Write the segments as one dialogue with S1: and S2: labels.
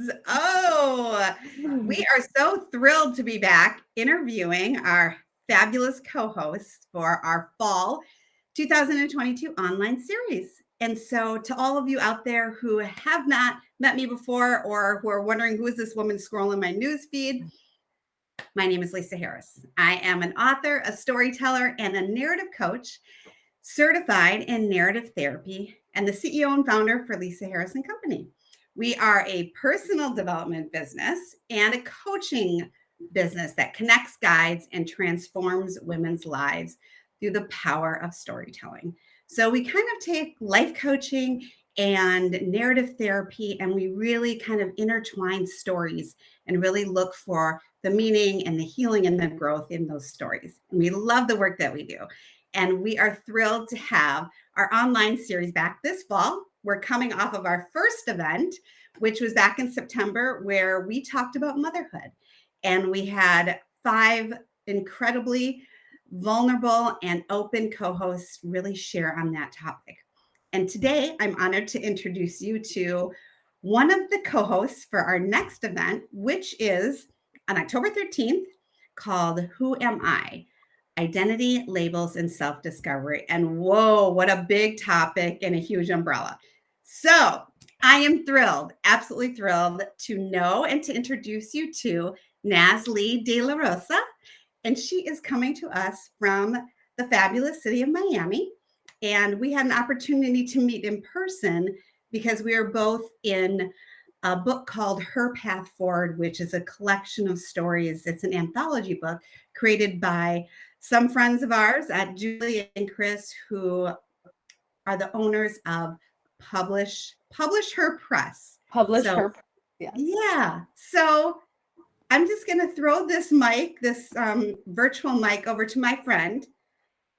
S1: friends. Oh, we are so thrilled to be back interviewing our fabulous co-hosts for our fall 2022 online series. And so, to all of you out there who have not met me before or who are wondering who is this woman scrolling my news feed, my name is Lisa Harris. I am an author, a storyteller, and a narrative coach certified in narrative therapy, and the CEO and founder for Lisa Harris and Company. We are a personal development business and a coaching business that connects, guides, and transforms women's lives through the power of storytelling. So we kind of take life coaching and narrative therapy and we really kind of intertwine stories and really look for the meaning and the healing and the growth in those stories. And we love the work that we do. And we are thrilled to have our online series back this fall. We're coming off of our first event, which was back in September, where we talked about motherhood. And we had 5 incredibly vulnerable and open co-hosts really share on that topic. And today I'm honored to introduce you to one of the co-hosts for our next event, which is on October 13th, called Who Am I? Identity, labels, and self-discovery. And whoa, what a big topic and a huge umbrella. So I am thrilled, absolutely thrilled to know and to introduce you to Nazli De La Rosa. And she is coming to us from the fabulous city of Miami. And we had an opportunity to meet in person because we are both in a book called Her Path Forward, which is a collection of stories. It's an anthology book created by some friends of ours at Julie and Chris, who are the owners of Publish Her Press.
S2: Publish
S1: So,
S2: her. Yes.
S1: yeah. So I'm just going to throw this mic, this virtual mic, over to my friend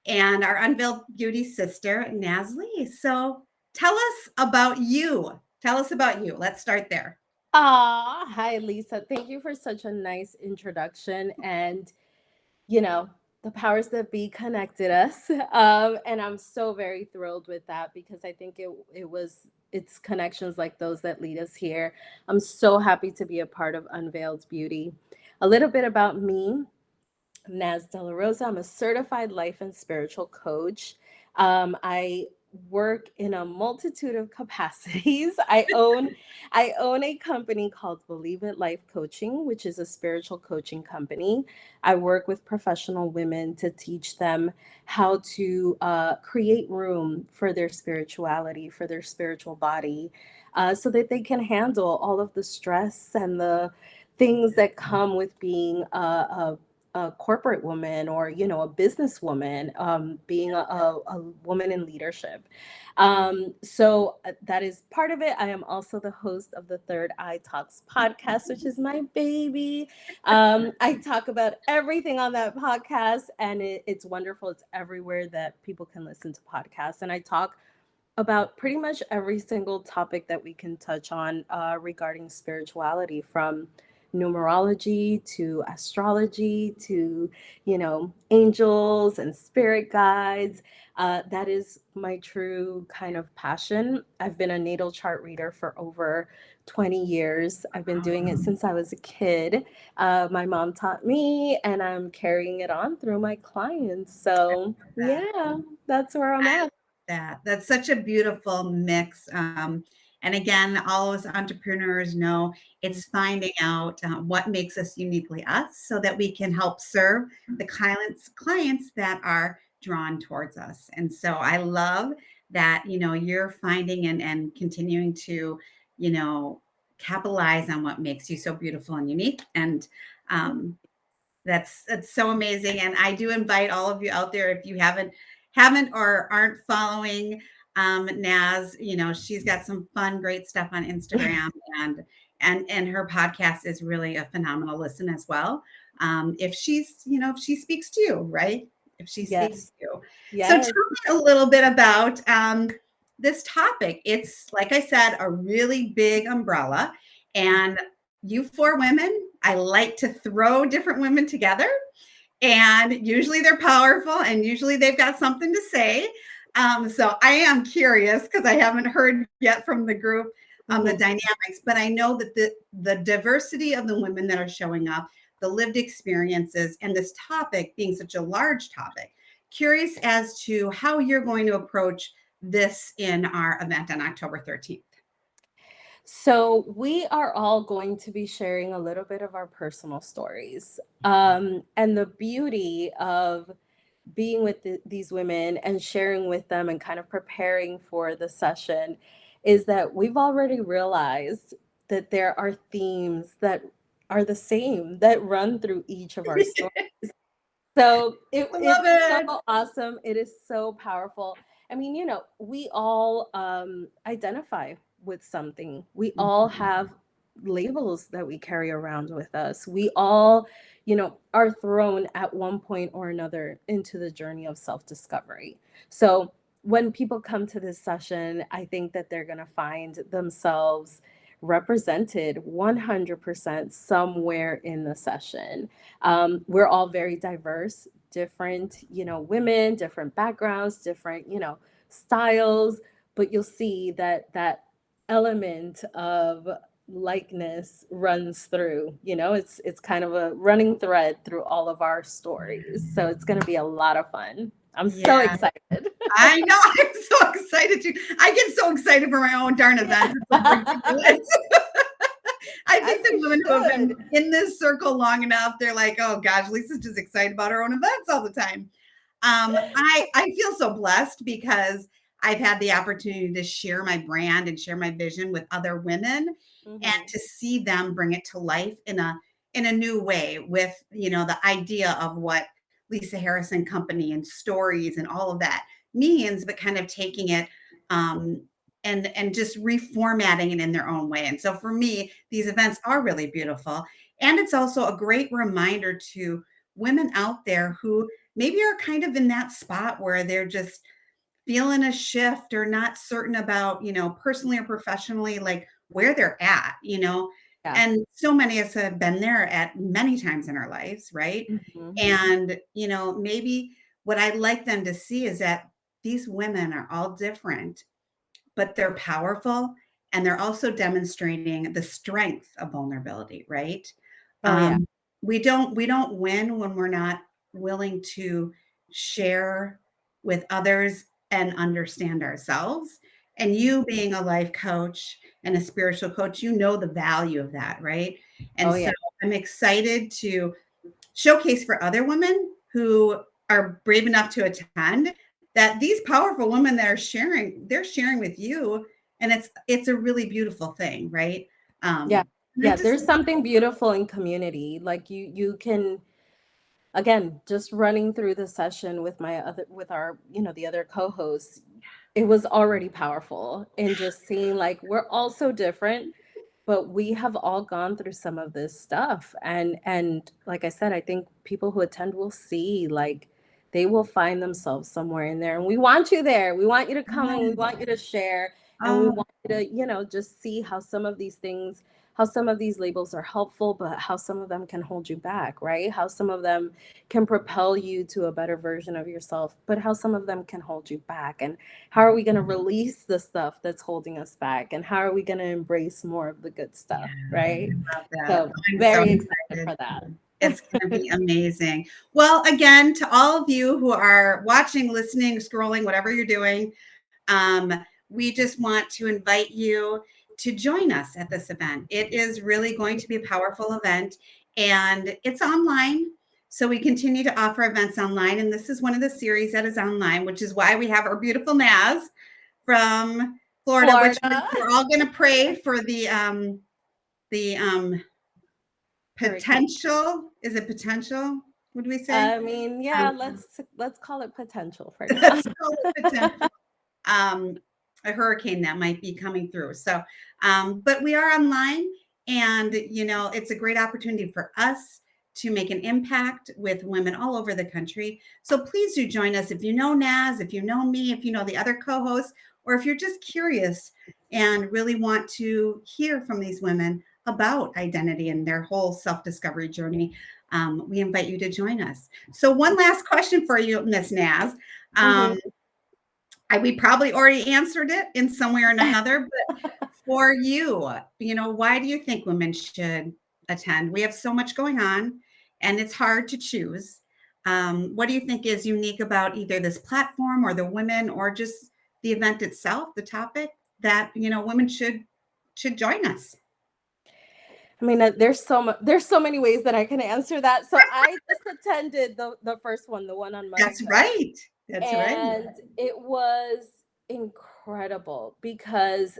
S1: and our Unveiled Beauty sister, Nazli. So tell us about you. Tell us about you. Let's start there.
S2: Hi, Lisa. Thank you for such a nice introduction. And, you know, the powers that be connected us. And I'm so very thrilled with that because I think it's connections like those that lead us here. I'm so happy to be a part of Unveiled Beauty. A little bit about me. Naz De La Rosa. I'm a certified life and spiritual coach. I work in a multitude of capacities. I own a company called Believe It Life Coaching, which is a spiritual coaching company. I work with professional women to teach them how to create room for their spirituality, for their spiritual body, so that they can handle all of the stress and the things that come with being a corporate woman or a businesswoman, being a woman in leadership. So that is part of it. I am also the host of the Third Eye Talks podcast, which is my baby. I talk about everything on that podcast, and it's wonderful. It's everywhere that people can listen to podcasts, and I talk about pretty much every single topic that we can touch on regarding spirituality, from numerology to astrology to angels and spirit guides. That is my true kind of passion. I've been a natal chart reader for over 20 years. I've been doing it since I was a kid. My mom taught me, and I'm carrying it on through my clients. So yeah, that's where I'm at.
S1: That's such a beautiful mix. And again, all of us entrepreneurs know it's finding out what makes us uniquely us so that we can help serve the clients that are drawn towards us. And so I love that, you're finding and continuing to, you know, capitalize on what makes you so beautiful and unique. And that's so amazing. And I do invite all of you out there, if you haven't or aren't following Naz, she's got some fun, great stuff on Instagram, and her podcast is really a phenomenal listen as well. If she speaks to you, right? If she speaks
S2: Yes.
S1: to you. So tell
S2: Yes.
S1: me a little bit about this topic. It's, like I said, a really big umbrella. And you 4 women, I like to throw different women together. And usually they're powerful and usually they've got something to say. So I am curious because I haven't heard yet from the group. the
S2: Mhm.
S1: dynamics, but I know that the diversity of the women that are showing up, the lived experiences, and this topic being such a large topic. Curious as to how you're going to approach this in our event on October 13th.
S2: So, we are all going to be sharing a little bit of our personal stories. And the beauty of being with these women and sharing with them and kind of preparing for the session is that we've already realized that there are themes that are the same that run through each of our stories. So
S1: I love
S2: it's so
S1: it.
S2: awesome. It is so powerful. I mean, we all identify with something. We all have labels that we carry around with us. We all, are thrown at one point or another into the journey of self-discovery. So when people come to this session, I think that they're going to find themselves represented 100% somewhere in the session. We're all very diverse, different, women, different backgrounds, different, styles, but you'll see that that element of likeness runs through, it's kind of a running thread through all of our stories. So it's going to be a lot of fun. I'm so
S1: Yeah,
S2: excited.
S1: I know. I'm so excited too. I get so excited for my own darn events. It's like ridiculous. I
S2: As
S1: think the
S2: you
S1: women who have been
S2: should.
S1: in this circle long enough, they're like, oh gosh, Lisa's just excited about her own events all the time. I feel so blessed because I've had the opportunity to share my brand and share my vision with other women and
S2: Hmm.
S1: to see them bring it to life in a new way with, the idea of what Lisa Harrison Company and stories and all of that means, but kind of taking it um, and just reformatting it in their own way. And so for me, these events are really beautiful. And it's also a great reminder to women out there who maybe are kind of in that spot where they're just feeling a shift or not certain about, personally or professionally, like where they're at.
S2: Yeah.
S1: And so many of us have been there at many times in our lives, right?
S2: Hmm.
S1: And, maybe what I'd like them to see is that these women are all different, but they're powerful and they're also demonstrating the strength of vulnerability, right?
S2: Oh, yeah.
S1: Um, we don't win when we're not willing to share with others and understand ourselves. And you being a life coach and a spiritual coach, you know the value of that, right? And
S2: Oh,
S1: so
S2: yeah.
S1: I'm excited to showcase for other women who are brave enough to attend that these powerful women that are sharing, they're sharing with you, and it's a really beautiful thing, right?
S2: Yeah.
S1: And I
S2: Yeah,
S1: just
S2: there's something beautiful in community. Like you can, again, just running through the session with our, the other co-hosts, it was already powerful. And just seeing like we're all so different, but we have all gone through some of this stuff. And like I said, I think people who attend will see like they will find themselves somewhere in there. And we want you there. We want you to come and we want you to share. And we
S1: oh
S2: want you to, just see how some of these things, how some of these labels are helpful, but how some of them can hold you back, right? How some of them can propel you to a better version of yourself, but how some of them can hold you back. And how are we going to release the stuff that's holding us back? And how are we going to embrace more of the good
S1: yeah,
S2: stuff, right?
S1: I love that.
S2: So,
S1: I'm so
S2: very excited
S1: excited.
S2: for that.
S1: It's going to be amazing. Well, again, to all of you who are watching, listening, scrolling, whatever you're doing, Um, we just want to invite you to join us at this event. It is really going to be a powerful event and it's online. So we continue to offer events online. And this is one of the series that is online, which is why we have our beautiful Naz from Florida, which
S2: Florida.
S1: we're all going to pray for the
S2: Hurricane.
S1: potential. Is it potential? What do we say?
S2: I mean, yeah,
S1: Um,
S2: let's call it potential for now.
S1: let's call it potential. um, a hurricane that might be coming through. So, but we are online, and it's a great opportunity for us to make an impact with women all over the country. So please do join us if you know Naz, if you know me, if you know the other co-hosts, or if you're just curious and really want to hear from these women about identity and their whole self-discovery journey. We invite you to join us. So one last question for you, Miss Naz.
S2: Hmm.
S1: Um, we probably already answered it in some way or another, but For you, why do you think women should attend? We have so much going on, and it's hard to choose. What do you think is unique about either this platform or the women or just the event itself, the topic that, women should join us?
S2: I mean, there's so many ways that I can answer that. So I just attended the first one, the one on
S1: That's
S2: Monday,
S1: right. That's right.
S2: and it was incredible because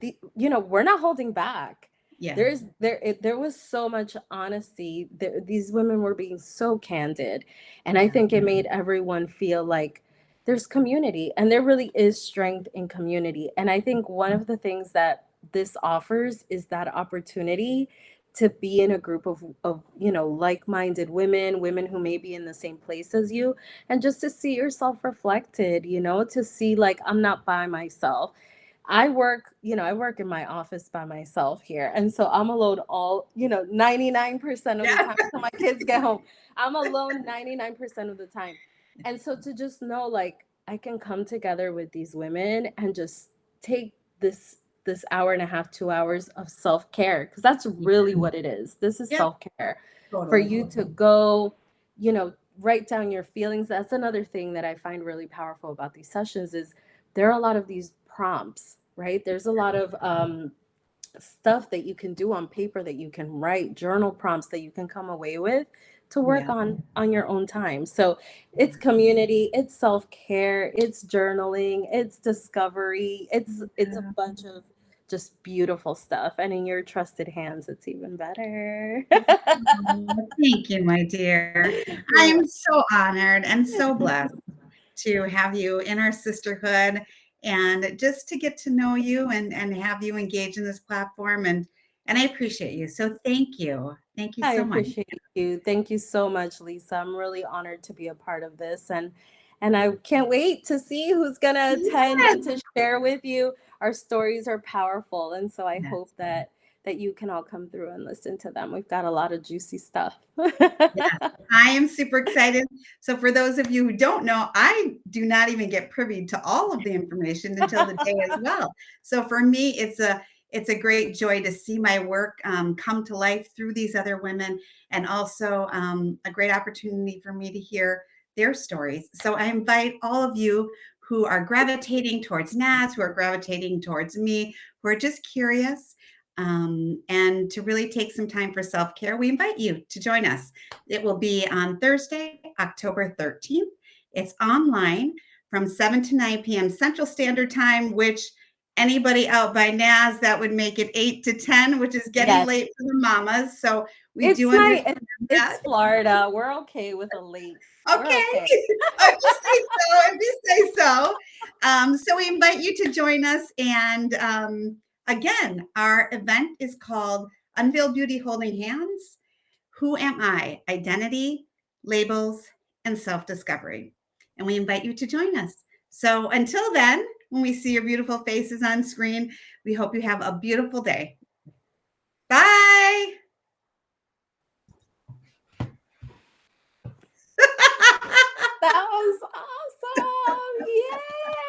S2: we're not holding back.
S1: Yeah.
S2: There was so much honesty. These women were being so candid, and I
S1: Yeah.
S2: think it made everyone feel like there's community, and there really is strength in community. And I think one of the things that this offers is that opportunity to be in a group of like-minded women who may be in the same place as you, and just to see yourself reflected, to see like I'm not by myself. I work in my office by myself here. And so I'm alone 99% of the
S1: Yeah.
S2: time until my kids get home. I'm alone 99% of the time. And so to just know like I can come together with these women and just take this hour and a half, 2 hours of self-care, because that's really what it is. This is
S1: Yeah.
S2: self-care. For
S1: Totally.
S2: you to go, write down your feelings. That's another thing that I find really powerful about these sessions is there are a lot of these prompts, right? There's a lot of stuff that you can do on paper, that you can write, journal prompts that you can come away with to work
S1: Yeah.
S2: on your own time. So it's community, it's self-care, it's journaling, it's discovery, it's a bunch of just beautiful stuff. And in your trusted hands, it's even better.
S1: Oh, thank you, my dear. I
S2: You're
S1: am so honored and so blessed
S2: welcome.
S1: to have you in our sisterhood and just to get to know you and have you engage in this platform and I appreciate you. So thank you. Thank you
S2: I
S1: so much.
S2: appreciate you. Thank you so much, Lisa. I'm really honored to be a part of this, and I can't wait to see who's going to attend
S1: Yes.
S2: and to share with you. Our stories are powerful, and so I hope
S1: Yes.
S2: that you can all come through and listen to them. We've got a lot of juicy stuff.
S1: Yes. I am super excited. So for those of you who don't know, I do not even get privy to all of the information until the day as well. So for me, it's a great joy to see my work come to life through these other women, and also a great opportunity for me to hear their stories. So I invite all of you who are gravitating towards Naz, who are gravitating towards me, who are just curious, and to really take some time for self care. We invite you to join us. It will be on Thursday, October 13th. It's online from 7 to 9 p.m. Central Standard Time, which anybody out by NAS, that would make it 8 to 10, which is getting
S2: Yes.
S1: late for the mamas. So we
S2: It's
S1: do
S2: nice.
S1: understand
S2: It's
S1: that.
S2: Florida. We're okay with a late. We're
S1: Okay.
S2: okay.
S1: If you say so, if you say so. So we invite you to join us. And again, our event is called Unveiled Beauty Holding Hands. Who am I? Identity, labels, and self discovery. And we invite you to join us. So until then, when we see your beautiful faces on screen, we hope you have a beautiful day. Bye.
S2: That was awesome. Yay!